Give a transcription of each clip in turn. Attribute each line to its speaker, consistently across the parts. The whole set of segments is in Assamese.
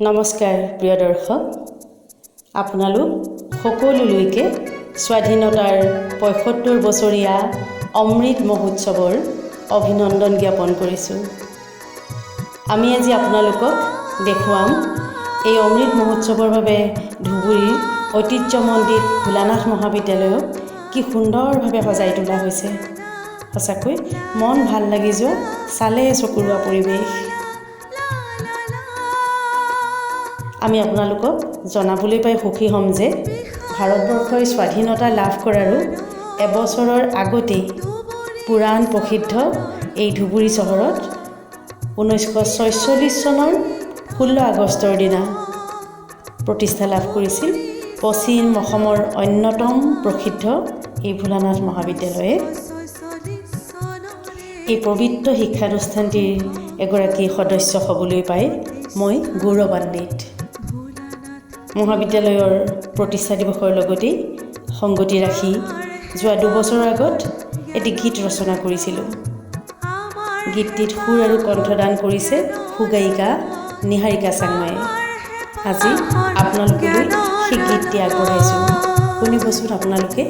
Speaker 1: নমস্কাৰ প্ৰিয় দৰ্শক, আপোনালোক সকলোলৈকে স্বাধীনতাৰ ৭৫ বছৰীয়া অমৃত মহোৎসৱৰ অভিনন্দন জ্ঞাপন কৰিছোঁ। আমি আজি আপোনালোকক দেখুৱাম এই অমৃত মহোৎসৱৰ বাবে ধুবুৰীৰ ঐতিহ্যমণ্ডিত ভোলানাথ মহাবিদ্যালয়ক কি সুন্দৰভাৱে সজাই তোলা হৈছে। সঁচাকৈ মন ভাল লাগি যোৱা চালে চকুৰোৱা পৰিৱেশ। আমি আপোনালোকক জনাবলৈ পাই সুখী হ'ম যে ভাৰতবৰ্ষই স্বাধীনতা লাভ কৰাৰো এবছৰৰ আগতেই পুৰাণ প্ৰসিদ্ধ এই ধুবুৰী চহৰত 1946 চনৰ 16 আগষ্টৰ দিনা প্ৰতিষ্ঠা লাভ কৰিছিল পশ্চিম অসমৰ অন্যতম প্ৰসিদ্ধ এই ভোলানাথ মহাবিদ্যালয়ে। এই পবিত্ৰ শিক্ষানুষ্ঠানটিৰ এগৰাকী সদস্য হ'বলৈ পাই মই গৌৰৱান্বিত। মহাবিদ্যালয়ৰ প্ৰতিষ্ঠা দিৱসৰ লগতেই সংগতি ৰাখি যোৱা 2 বছৰৰ আগত এটি গীত ৰচনা কৰিছিলোঁ। গীতটিত সুৰ আৰু কণ্ঠদান কৰিছে সুগায়িকা নিহাৰিকা চাংমায়ে। আজি আপোনালোকলৈ সেই গীতটি আগবঢ়াইছোঁ, শুনিবচোন আপোনালোকে।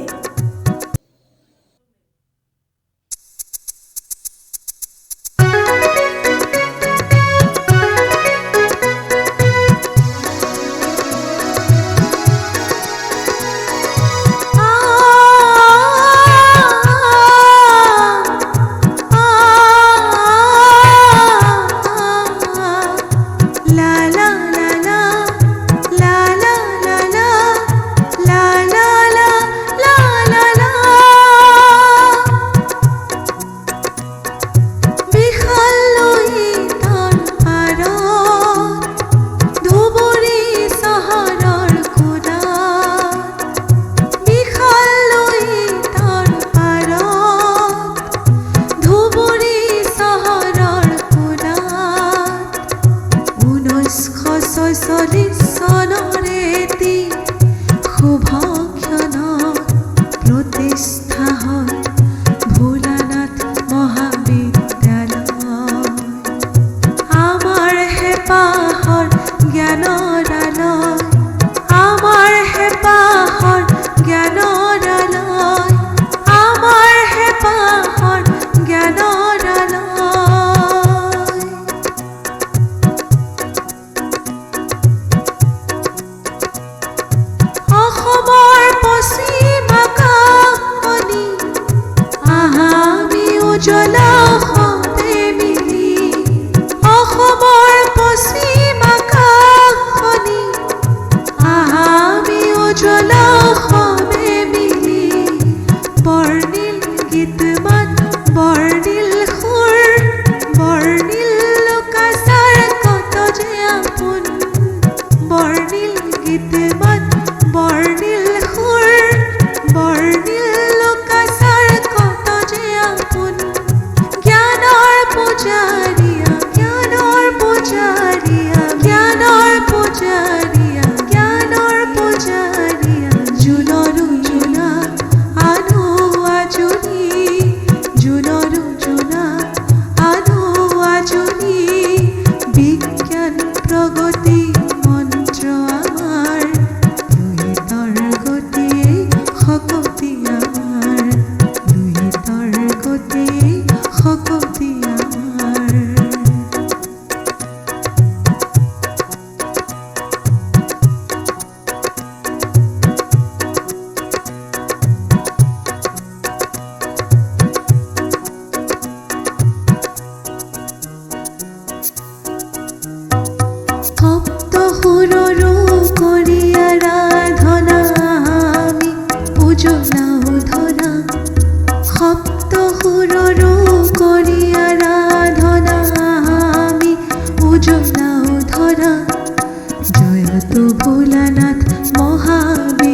Speaker 2: জয়তু ভোলানাথ মহাবীর।